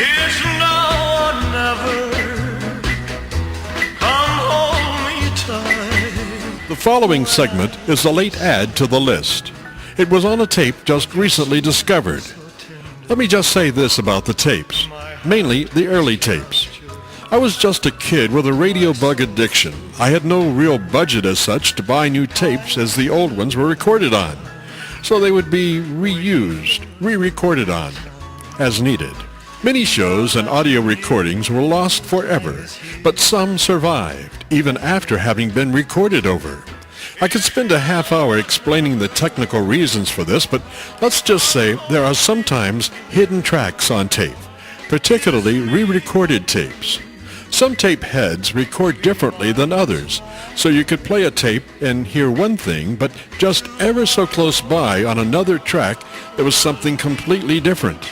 It's now or never. Come hold me tight. The following segment is a late add to the list. It was on a tape just recently discovered. Let me just say this about the tapes, mainly the early tapes. I was just a kid with a radio bug addiction. I had no real budget as such to buy new tapes as the old ones were recorded on. So they would be reused, re-recorded on, as needed. Many shows and audio recordings were lost forever, but some survived, even after having been recorded over. I could spend a half hour explaining the technical reasons for this, but let's just say there are sometimes hidden tracks on tape, particularly re-recorded tapes. Some tape heads record differently than others, so you could play a tape and hear one thing, but just ever so close by on another track there was something completely different.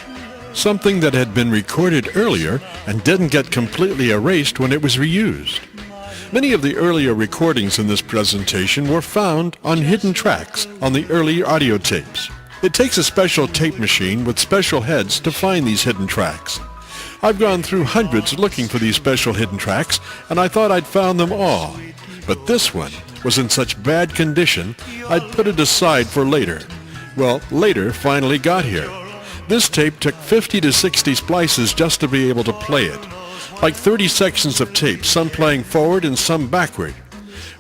Something that had been recorded earlier and didn't get completely erased when it was reused. Many of the earlier recordings in this presentation were found on hidden tracks on the early audio tapes. It takes a special tape machine with special heads to find these hidden tracks. I've gone through hundreds looking for these special hidden tracks, and I thought I'd found them all. But this one was in such bad condition, I'd put it aside for later. Well, later finally got here. This tape took 50 to 60 splices just to be able to play it. Like 30 sections of tape, some playing forward and some backward.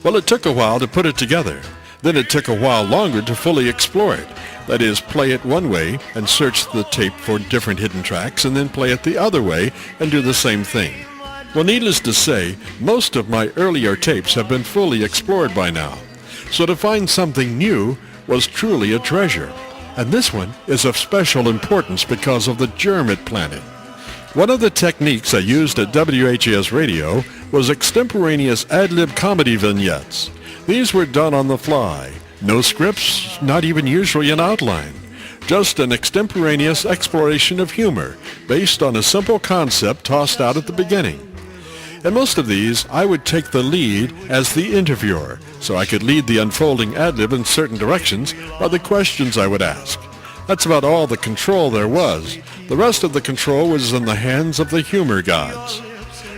Well, it took a while to put it together. Then it took a while longer to fully explore it. That is, play it one way and search the tape for different hidden tracks, and then play it the other way and do the same thing. Well, needless to say, most of my earlier tapes have been fully explored by now. So to find something new was truly a treasure. And this one is of special importance because of the germ it planted. One of the techniques I used at WHAS Radio was extemporaneous ad-lib comedy vignettes. These were done on the fly. No scripts, not even usually an outline. Just an extemporaneous exploration of humor based on a simple concept tossed out at the beginning. In most of these, I would take the lead as the interviewer, so I could lead the unfolding ad-lib in certain directions by the questions I would ask. That's about all the control there was. The rest of the control was in the hands of the humor gods.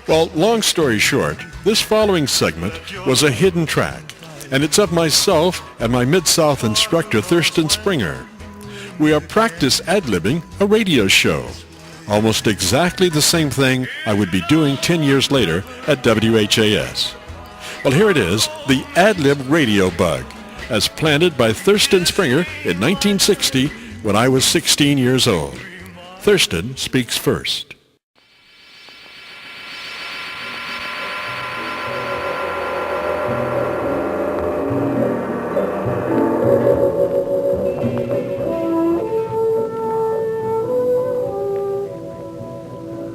Well, long story short, this following segment was a hidden track, and it's of myself and my Mid-South instructor, Thurston Springer. We are practice ad-libbing a radio show. Almost exactly the same thing I would be doing 10 years later at WHAS. Well, here it is, the ad-lib radio bug, as planted by Thurston Springer in 1960 when I was 16 years old. Thurston speaks first.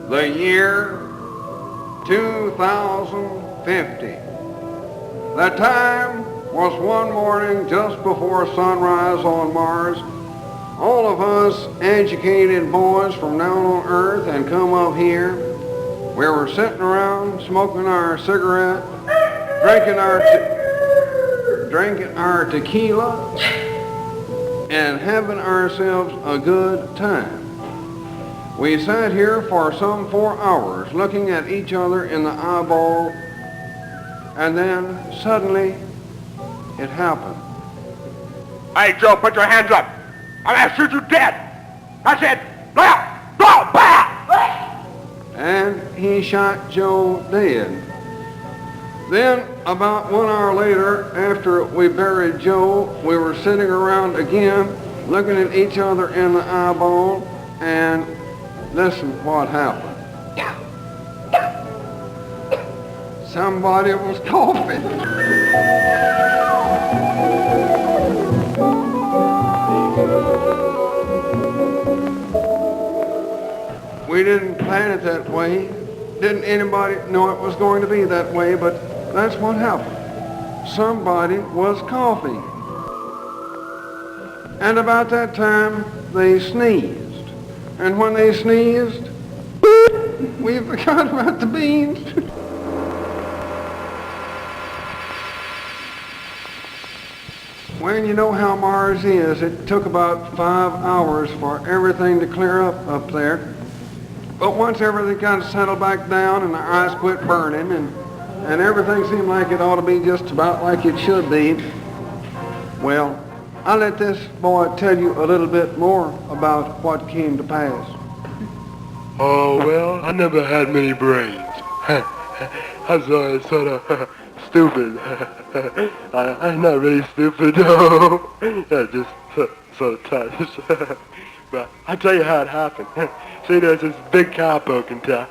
The year 2050. The time was one morning just before sunrise on Mars. All of us educated boys from down on Earth and come up here. We were sitting around smoking our cigarette, drinking our tequila, and having ourselves a good time. We sat here for some 4 hours looking at each other in the eyeball, and then suddenly it happened. Hey, Joe, put your hands up. I'm going to shoot you dead. That's it. Now, go, back. And he shot Joe dead. Then, about 1 hour later, after we buried Joe, we were sitting around again, looking at each other in the eyeball, and listen what happened. Somebody was coughing. We didn't plan it that way. Didn't anybody know it was going to be that way, but that's what happened. Somebody was coughing. And about that time, they sneezed. And when they sneezed, we forgot about the beans. When you know how Mars is, it took about 5 hours for everything to clear up there. But once everything kind of settled back down and the eyes quit burning and everything seemed like it ought to be just about like it should be, well, I'll let this boy tell you a little bit more about what came to pass. Oh, well, I never had many brains. I'm sorry, sort of stupid. I'm not really stupid, no. Just sort of touched. But I'll tell you how it happened. See, there's this big cowpoke in town.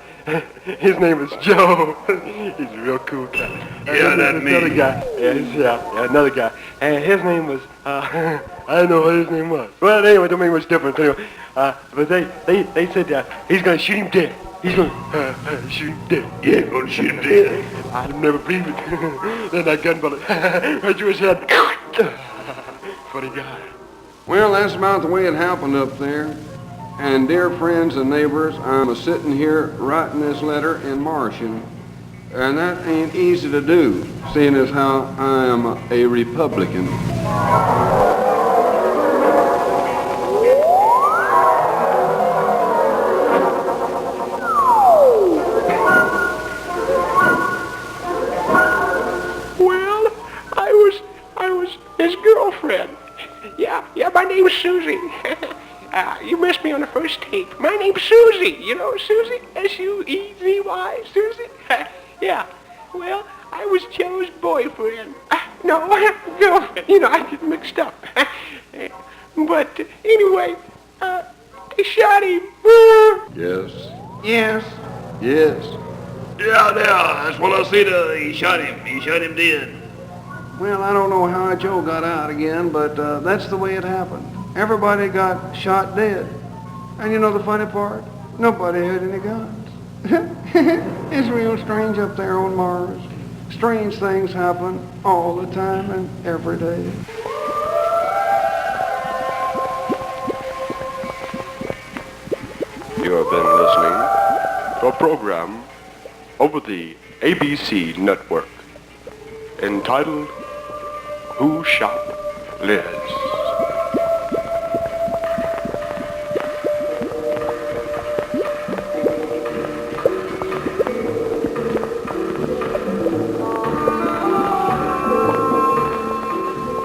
His name is Joe. He's a real cool guy. Yeah, that's me. Another guy. Yeah, another guy. And his name was, I don't know what his name was. Well, anyway, it don't make much difference anyway. But they said that he's gonna shoot him dead. He's gonna shoot him dead. Yeah, gonna shoot him dead. I'd never believe it. Then that gun bullet right through his head. Funny guy. Well, that's about the way it happened up there. And dear friends and neighbors, I'm sitting here writing this letter in Martian. And that ain't easy to do, seeing as how I am a Republican. Well, I was his girlfriend. Yeah, my name's Susie. You missed me on the first tape. My name's Susie. You know Susie? S-U-E-Z-Y, Susie? Yeah. Well, I was Joe's boyfriend. No, girlfriend. You know, I get mixed up. But anyway, they shot him. Yes. Yes. Yes. Yeah, that's what I said. He shot him dead. Well, I don't know how Joe got out again, but that's the way it happened. Everybody got shot dead. And you know the funny part? Nobody had any guns. It's real strange up there on Mars. Strange things happen all the time and every day. You have been listening to a program over the ABC network entitled Who Shot Liz?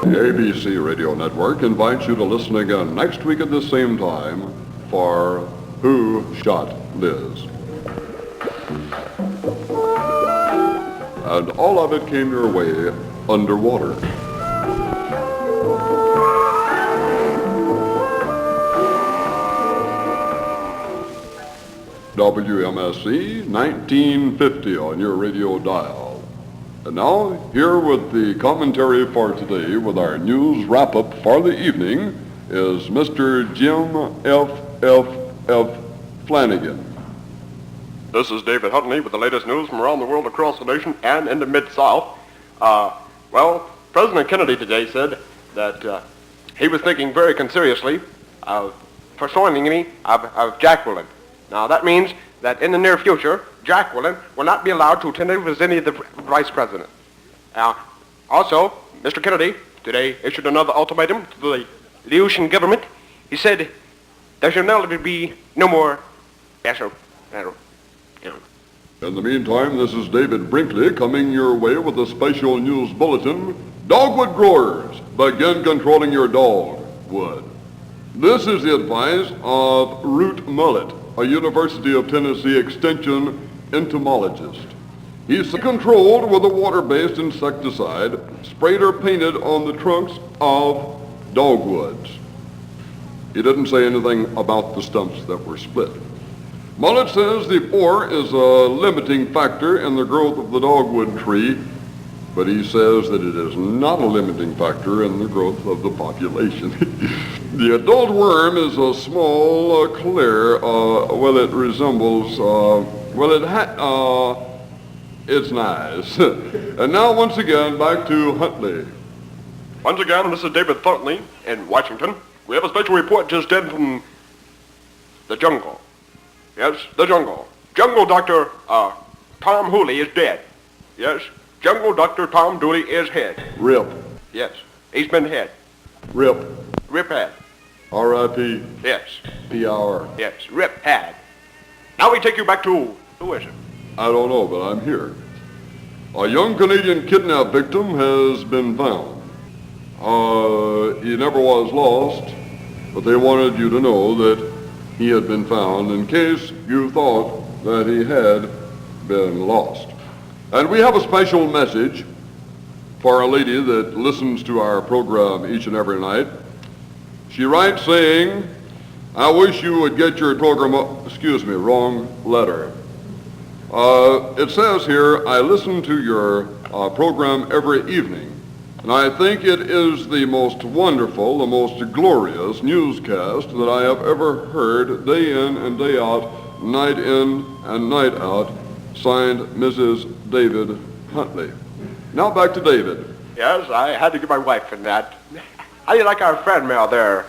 The ABC Radio Network invites you to listen again next week at the same time for Who Shot Liz? And all of it came your way underwater. WMSE 1950 on your radio dial. And now, here with the commentary for today with our news wrap-up for the evening is Mr. Jim F. Flanagan. This is David Huntley with the latest news from around the world, across the nation, and in the Mid-South. Well, President Kennedy today said that he was thinking very seriously of persuading me of Jacqueline. Now, that means that in the near future, Jacqueline will not be allowed to attend the vicinity of the vice president. Also, Mr. Kennedy today issued another ultimatum to the Laotian government. He said there shall never be no more... Yes, sir. In the meantime, this is David Brinkley coming your way with a special news bulletin. Dogwood growers, begin controlling your dogwood. This is the advice of Root Mullet, a University of Tennessee Extension entomologist. He's controlled with a water-based insecticide sprayed or painted on the trunks of dogwoods. He didn't say anything about the stumps that were split. Mullet says the ore is a limiting factor in the growth of the dogwood tree, but he says that it is not a limiting factor in the growth of the population. The adult worm is a small, clear, it resembles, it's nice. And now, once again, back to Huntley. Once again, this is David Huntley in Washington. We have a special report just in from the jungle. Yes, the jungle. Jungle Dr. Tom Hooley is dead. Yes, Jungle Dr. Tom Dooley is dead. Rip. Yes, he's been dead. Rip. Rip had. R.I.P. Yes. P.R. Yes, Rip had. Now Now we take you back to, who is it? I don't know, but I'm here. A young Canadian kidnap victim has been found. He never was lost, but they wanted you to know that he had been found in case you thought that he had been lost. And we have a special message for a lady that listens to our program each and every night. She writes saying, I wish you would get your program up, wrong letter. It says here, I listen to your program every evening, and I think it is the most wonderful, the most glorious newscast that I have ever heard day in and day out, night in and night out. Signed, Mrs. David Huntley. Now back to David. Yes, I had to get my wife in that. How do you like our friend mail there,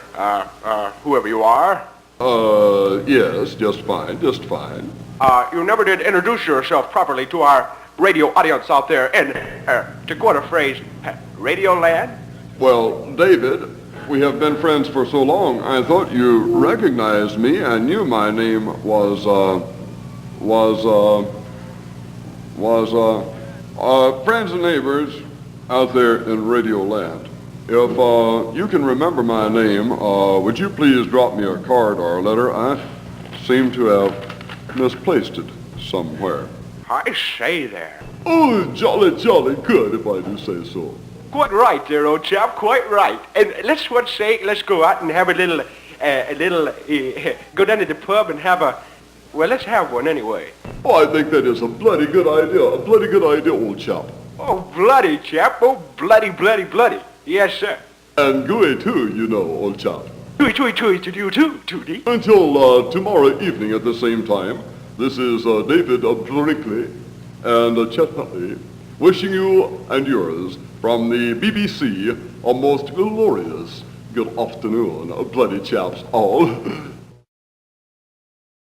whoever you are? Yes, just fine, just fine. You never did introduce yourself properly to our radio audience out there in, to quote a phrase, Radio Land? Well, David, we have been friends for so long, I thought you recognized me and knew my name was friends and neighbors out there in Radio Land. If you can remember my name, would you please drop me a card or a letter? I seem to have misplaced it somewhere. I say there. Oh, jolly good, if I do say so. Quite right there, old chap, quite right. And let's go out and have a little, go down to the pub and have a, well, let's have one anyway. Oh, I think that is a bloody good idea, old chap. Oh, bloody chap, oh, bloody. Yes, sir. And gooey too, you know, old chap. Tooey to you too, Tootie. Until tomorrow evening at the same time, this is David Brinkley and Chet Huntley wishing you and yours from the BBC a most glorious good afternoon, bloody chaps all.